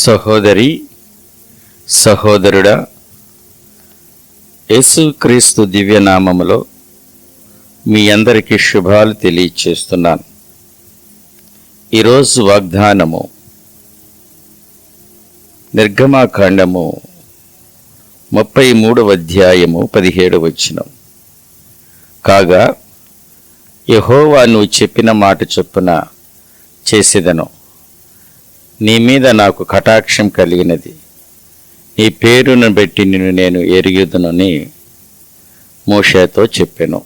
సహోదరి సహోదరుడా, యేసుక్రీస్తు దివ్యనామములో మీ అందరికీ శుభాలు తెలియచేస్తున్నాను. ఈరోజు వాగ్దానము నిర్గమాకాండము 33వ అధ్యాయము 17వ వచనం. కాగా యెహోవా నువ్వు చెప్పిన మాట చొప్పున చేసేదను, నీ మీద నాకు కటాక్షం కలిగినది, నీ పేరును బట్టి నిన్ను నేను ఎరుగుదునని మోషేతో చెప్పెను.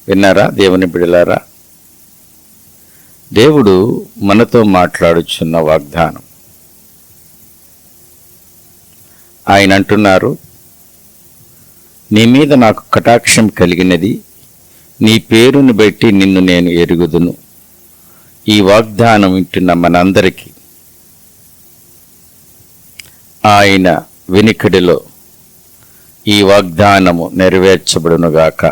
విన్నారా దేవుని బిడ్డలారా? దేవుడు మనతో మాట్లాడుచున్న వాగ్దానం. ఆయన అంటున్నారు, నీ మీద నాకు కటాక్షం కలిగినది, నీ పేరును బట్టి నిన్ను నేను ఎరుగుదును. ఈ వాగ్దానం వింటున్న మనందరికీ ఆయన వెనుకడిలో ఈ వాగ్దానము నెరవేర్చబడునుగాక.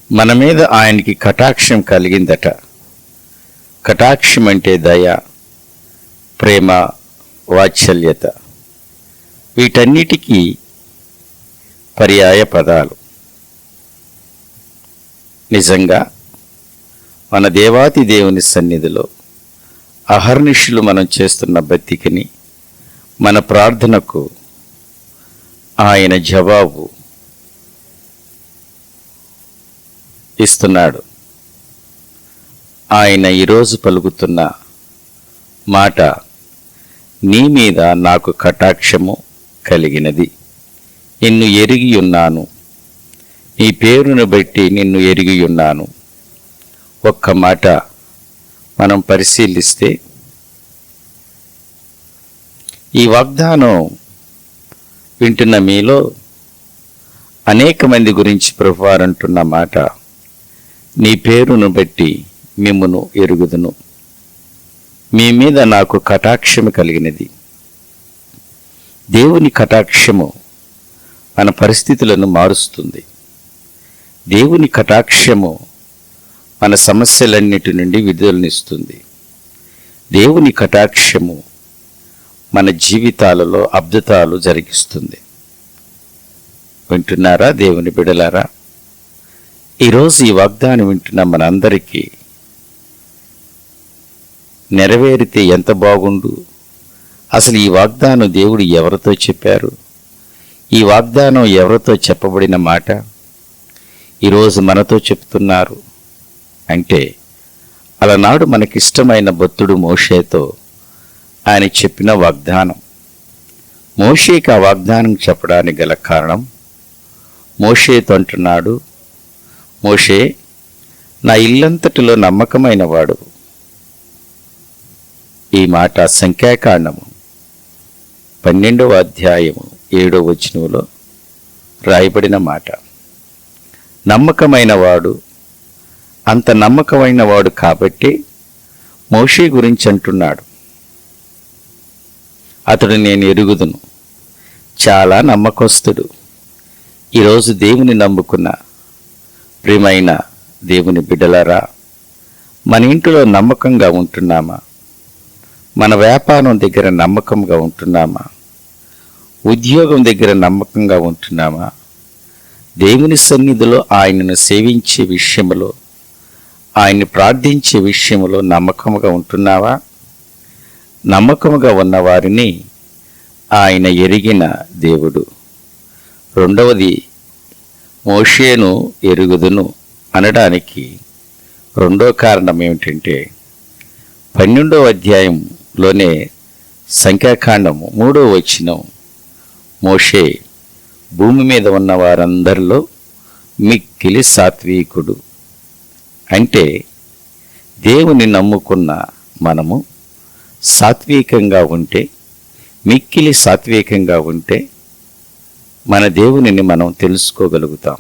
మన మీద ఆయనకి కటాక్షం కలిగిందట. కటాక్షం అంటే దయ, ప్రేమ, వాత్సల్యత, వీటన్నిటికీ పర్యాయ పదాలు. నిజంగా మన దేవాతి దేవుని సన్నిధిలో అహర్నిశలు మనం చేస్తున్న బతికిని, మన ప్రార్థనకు ఆయన జవాబు ఇస్తున్నాడు. ఆయన ఈరోజు పలుకుతున్న మాట, నీ మీద నాకు కటాక్షము కలిగినది, నిన్ను ఎరిగి ఉన్నాను, నీ పేరును బట్టి నిన్ను ఎరిగి ఉన్నాను. ఒక్క మాట మనం పరిశీలిస్తే, ఈ వాగ్దానం వింటున్న మీలో అనేక మంది గురించి ప్రభువారు అంటున్న మాట, నీ పేరును బట్టి మిమ్మును ఎరుగుదును, మీ మీద నాకు కటాక్షము కలిగినది. దేవుని కటాక్షము మన పరిస్థితులను మారుస్తుంది. దేవుని కటాక్షము మన సమస్యలన్నిటి నుండి విడుదలనిస్తుంది. దేవుని కటాక్షము మన జీవితాలలో అద్భుతాలు జరిగిస్తుంది. వింటున్నారా దేవుని బిడలారా? ఈరోజు ఈ వాగ్దానం వింటున్న మనందరికీ నెరవేరితే ఎంత బాగుండు. అసలు ఈ వాగ్దానం దేవుడు ఎవరితో చెప్పారు? ఈ వాగ్దానం ఎవరితో చెప్పబడిన మాట ఈరోజు మనతో చెప్తున్నారు అంటే, అలనాడు మనకిష్టమైన భక్తుడు మోషేతో ఆయన చెప్పిన వాగ్దానం. మోషేకి ఆ వాగ్దానం చెప్పడానికి గల కారణం, మోషేతో అంటున్నాడు, మోషే, నా ఇల్లంతటిలో నమ్మకమైన వాడు. ఈ మాట సంఖ్యాకాండము 12వ అధ్యాయము 7వ వచనంలో రాయబడిన మాట. నమ్మకమైన వాడు, అంత నమ్మకమైన వాడు కాబట్టి మోషే గురించి అంటున్నాడు, అతడు నేను ఎరుగుదును, చాలా నమ్మకస్తుడు. ఈరోజు దేవుని నమ్ముకున్న ప్రియమైన దేవుని బిడ్డలారా, మన ఇంటిలో నమ్మకంగా ఉంటున్నామా? మన వ్యాపారం దగ్గర నమ్మకంగా ఉంటున్నామా? ఉద్యోగం దగ్గర నమ్మకంగా ఉంటున్నామా? దేవుని సన్నిధిలో ఆయనను సేవించే విషయంలో, ఆయన్ని ప్రార్థించే విషయంలో నమ్మకముగా ఉంటున్నావా? నమ్మకముగా ఉన్నవారిని ఆయన ఎరిగిన దేవుడు. రెండవది, మోషేను ఎరుగుదును అనడానికి రెండో కారణం ఏమిటంటే, 12వ అధ్యాయంలోనే సంఖ్యాకాండము 3వ వచనం, మోషే భూమి మీద ఉన్న వారందరిలో మిక్కిలి సాత్వికుడు. అంటే దేవుని నమ్ముకున్న మనము సాత్వికంగా ఉంటే, మిక్కిలి సాత్వికంగా ఉంటే మన దేవునిని మనం తెలుసుకోగలుగుతాం.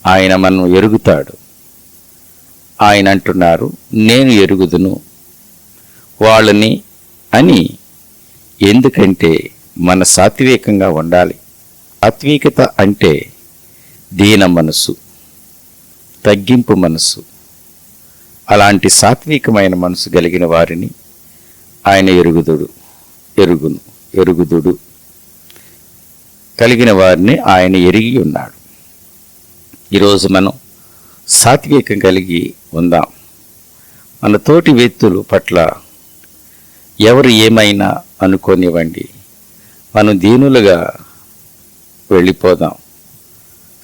ఆయన మనం ఎరుగుతాడు. ఆయన అంటున్నారు, నేను ఎరుగుదును వాళ్ళని అని. ఎందుకంటే మన సాత్వికంగా ఉండాలి. సాత్వికత అంటే దీన మనసు, తగ్గింపు మనసు, అలాంటి సాత్వికమైన మనసు కలిగిన వారిని ఆయన ఎరుగుదుడు కలిగిన వారిని ఆయన ఎరిగి ఉన్నాడు. ఈరోజు మనం సాత్వికం కలిగి ఉందాం. మన తోటి వ్యక్తుల పట్ల ఎవరు ఏమైనా అనుకోనివ్వండి, మనం దీనులుగా వెళ్ళిపోదాం,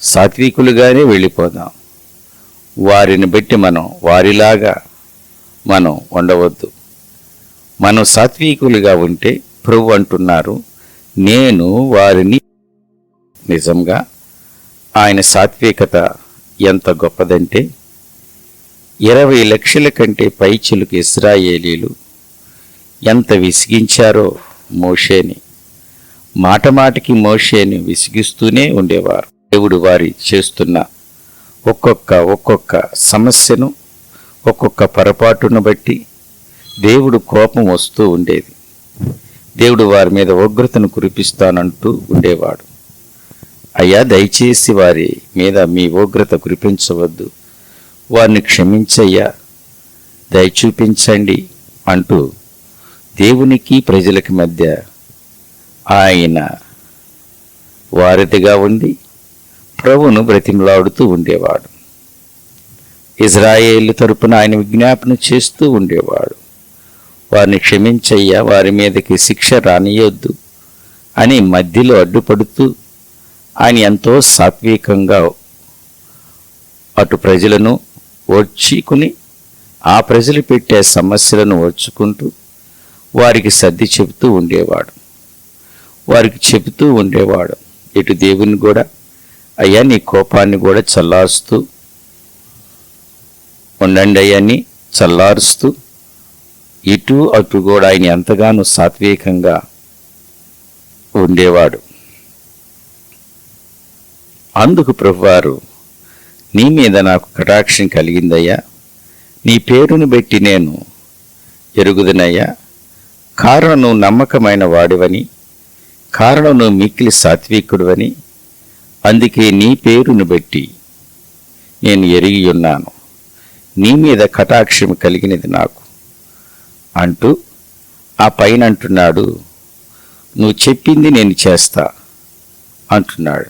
సాత్వికులుగానే వెళ్ళిపోదాం. వారిని బట్టి మనం వారిలాగా మనం ఉండవద్దు. మనం సాత్వికులుగా ఉంటే ప్రభు అంటున్నారు, నేను వారిని. నిజంగా ఆయన సాత్వికత ఎంత గొప్పదంటే 20 లక్షల కంటే పైచిలుకు ఇశ్రాయేలీలు ఎంత విసిగించారో మోషేని. మాటమాటికి మోషేని విసిగిస్తూనే ఉండేవారు. దేవుడు వారి చేస్తున్న ఒక్కొక్క సమస్యను, ఒక్కొక్క పొరపాటును బట్టి దేవుడు కోపం వస్తూ ఉండేది. దేవుడు వారి మీద ఉగ్రతను కురిపిస్తానంటూ ఉండేవాడు. అయ్యా, దయచేసి వారి మీద మీ ఉగ్రత కురిపించవద్దు, వారిని క్షమించయ్యా, దయ చూపించండి అంటూ దేవునికి ప్రజలకి మధ్య ఆయన వారధిగా ఉండి ప్రభువును బ్రతిమలాడుతూ ఉండేవాడు. ఇజ్రాయేలు తరపున ఆయన విజ్ఞాపన చేస్తూ ఉండేవాడు. వారిని క్షమించయ్యా, వారి మీదకి శిక్ష రానియొద్దు అని మధ్యలో అడ్డుపడుతూ ఆయన ఎంతో సాత్వికంగా అటు ప్రజలను ఓర్చుకుని, ఆ ప్రజలు పెట్టే సమస్యలను ఓర్చుకుంటూ వారికి సర్ది చెబుతూ ఉండేవాడు. ఇటు దేవుని కూడా, అయ్యా నీ కోపాన్ని కూడా చల్లారుస్తూ ఉండండి అయ్యాన్ని చల్లారుస్తూ, ఇటు అటు కూడా ఆయన ఎంతగానో సాత్వికంగా ఉండేవాడు. అందుకు ప్రభువారు, నీ మీద నాకు కటాక్షం కలిగిందయ్యా, నీ పేరును బట్టి నేను ఎరుగుదునయ్యా, కారణం నువ్వు నమ్మకమైన వాడివని, కారణం నువ్వు మిక్కిలి సాత్వికుడివని, అందుకే నీ పేరును బట్టి నేను ఎరిగి ఉన్నాను, నీ మీద కటాక్షం కలిగినది నాకు అంటూ ఆ పైన అంటున్నాడు, నువ్వు చెప్పింది నేను చేస్తా అంటున్నాడు.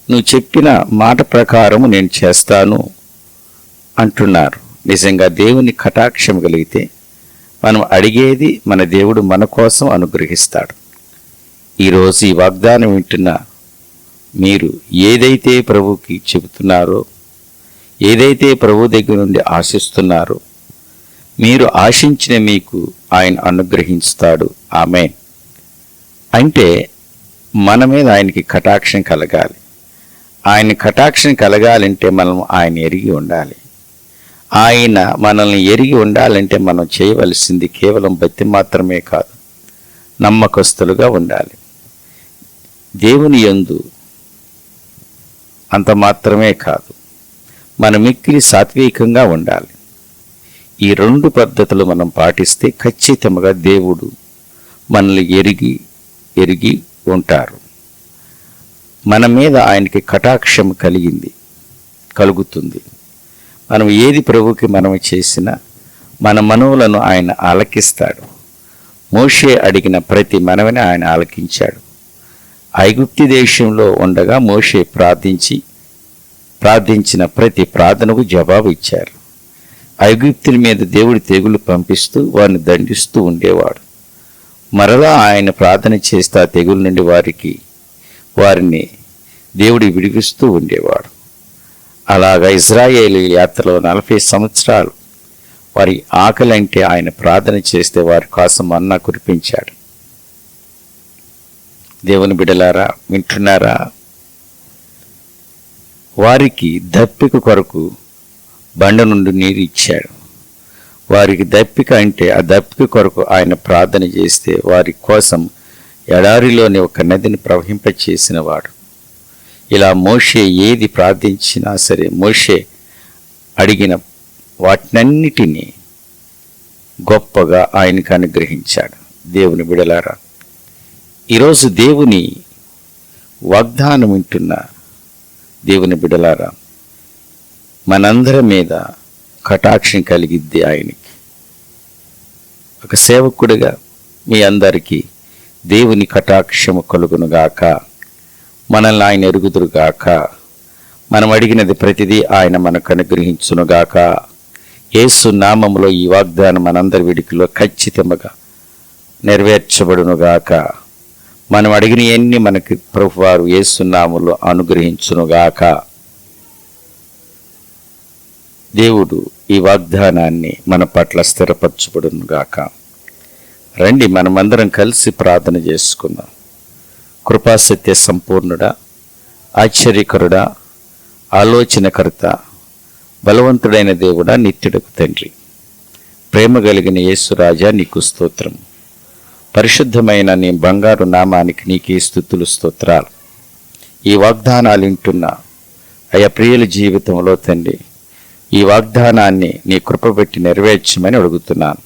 నువ్వు చెప్పిన మాట ప్రకారము నేను చేస్తాను అంటున్నారు. నిజంగా దేవుని కటాక్షం కలిగితే మనం అడిగేది మన దేవుడు మన కోసం అనుగ్రహిస్తాడు. ఈరోజు ఈ వాగ్దానం వింటున్న మీరు ఏదైతే ప్రభువుకి చెబుతున్నారో, ఏదైతే ప్రభు దగ్గర నుండి ఆశిస్తున్నారో, మీరు ఆశించిన మీకు ఆయన అనుగ్రహిస్తాడు. ఆమేన్. అంటే మన మీద ఆయనకి కటాక్షం కలగాలి. ఆయన కటాక్షం కలగాలంటే మనం ఆయన ఎరిగి ఉండాలి. ఆయన మనల్ని ఎరిగి ఉండాలంటే మనం చేయవలసింది కేవలం భక్తి మాత్రమే కాదు, నమ్మకస్తులుగా ఉండాలి. దేవుని యందు అంత మాత్రమే కాదు, మనం మిక్కిలి సాత్వికంగా ఉండాలి. ఈ 2 పద్ధతులు మనం పాటిస్తే ఖచ్చితంగా దేవుడు మనల్ని ఎరిగి ఉంటారు. మన మీద ఆయనకి కటాక్షం కలుగుతుంది. మనం ఏది ప్రభువుకి మనం చేసినా మన మనవులను ఆయన ఆలకిస్తాడు. మోషే అడిగిన ప్రతి మనవిని ఆయన ఆలకించాడు. ఐగుప్తు దేశంలో ఉండగా మోషే ప్రార్థించిన ప్రతి ప్రార్థనకు జవాబు ఇచ్చారు. ఐగుప్తుల మీద దేవుడు తెగులు పంపిస్తూ వారిని దండిస్తూ ఉండేవాడు. మరలా ఆయన ప్రార్థన చేస్తే ఆ తెగుల నుండి వారిని దేవుడు విడిపిస్తూ ఉండేవాడు. అలాగా ఇజ్రాయేలు యాత్రలో 40 సంవత్సరాలు వారి ఆకలి అంటే ఆయన ప్రార్థన చేస్తే వారి కోసం మన్నా కురిపించాడు. దేవుని బిడ్డలారా, వింటున్నారా? వారికి దప్పిక కొరకు బండ నుండి నీరు ఇచ్చాడు. వారికి దప్పిక అంటే ఆ దప్పిక కొరకు ఆయన ప్రార్థన చేస్తే వారి కోసం ఎడారిలోని ఒక నదిని ప్రవహింపచేసిన వాడు. ఇలా మోషే ఏది ప్రార్థించినా సరే, మోషే అడిగిన వాటినన్నిటినీ గొప్పగా ఆయనకు అనుగ్రహించాడు. దేవుని బిడలారా, ఈరోజు దేవుని వాగ్దానం వింటున్న దేవుని బిడలారా, మనందరి మీద కటాక్షం కలిగిద్ది ఆయనకి. ఒక సేవకుడిగా మీ అందరికీ దేవుని కటాక్షము కలుగునుగాక. మనల్ని ఆయన ఎరుగుదురుగాక. మనం అడిగినది ప్రతిదీ ఆయన మనకు అనుగ్రహించునుగాక. యేసు నామములో ఈ వాగ్దానం మనందరి విడికిలో ఖచ్చితంగా నెరవేర్చబడునుగాక. మనం అడిగిన ఎన్ని మనకి ప్రభువారు యేసు నామములో అనుగ్రహించునుగాక. దేవుడు ఈ వాగ్దానాన్ని మన పట్ల స్థిరపరచబడునుగాక. రండి మనమందరం కలిసి ప్రార్థన చేసుకుందాం. కృపాసత్య సంపూర్ణుడా, ఆశ్చర్యకరుడా, ఆలోచనకర్త, బలవంతుడైన దేవుడా, నిత్యుడకు తండ్రి, ప్రేమ కలిగిన యేసురాజా నీకు స్తోత్రం. పరిశుద్ధమైన నీ బంగారు నామానికి నీకే స్తుతులు, స్తోత్రాలు. ఈ వాగ్దానాలు వింటున్న అయా ప్రియుల జీవితంలో తండ్రి, ఈ వాగ్దానాన్ని నీ కృప పెట్టి నెరవేర్చమని అడుగుతున్నాను.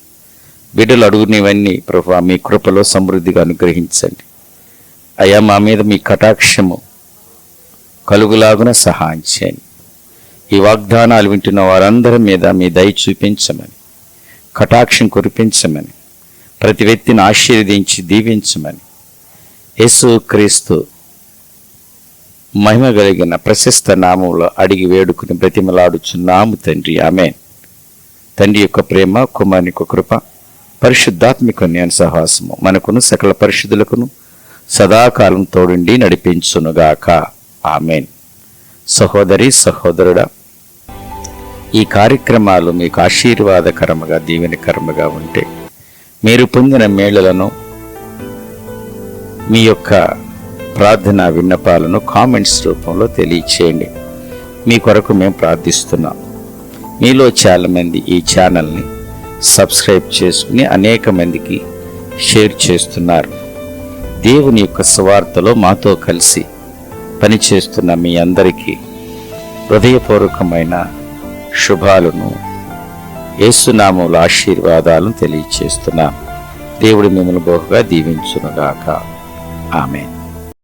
బిడ్డలు అడుగునివన్నీ ప్రభువా మీ కృపలో సమృద్ధిగా అనుగ్రహించండి. అయ్యా మా మీద మీ కటాక్షము కలుగులాగున సహాయం చేయండి. ఈ వాగ్దానాలు వింటున్న వారందరి మీద మీ దయ చూపించమని, కటాక్షం కురిపించమని, ప్రతి వ్యక్తిని ఆశీర్వదించి దీవించమని యేసుక్రీస్తు మహిమ కలిగిన ప్రశస్త నామంలో అడిగి వేడుకుని బ్రతిమలాడుచున్నాము తండ్రి, ఆమేన్. తండ్రి యొక్క ప్రేమ, కుమారుని యొక్క కృప, పరిశుద్ధాత్మిక సహవాసము మనకును సకల పరిశుద్ధులకును సదాకాలం తోడుండి నడిపించునుగాక, ఆమేన్. సహోదరి సహోదరుడా, ఈ కార్యక్రమాలు మీకు ఆశీర్వాదకరముగా దీవెనకరముగా ఉంటే మీరు పొందిన మేళలను, మీ యొక్క ప్రార్థనా విన్నపాలను కామెంట్స్ రూపంలో తెలియచేయండి. మీ కొరకు మేము ప్రార్థిస్తున్నాం. మీలో చాలామంది ఈ ఛానల్ని సబ్స్క్రైబ్ చేసుకుని అనేక మందికి షేర్ చేస్తున్నారు. దేవుని యొక్క సువార్తలో మాతో కలిసి పనిచేస్తున్న మీ అందరికీ హృదయపూర్వకమైన శుభాలను, యేసునామములో ఆశీర్వాదాలను తెలియచేస్తున్నాం. దేవుడు మిమ్మల్ని బహుగా దీవించునుగాక, ఆమేన్.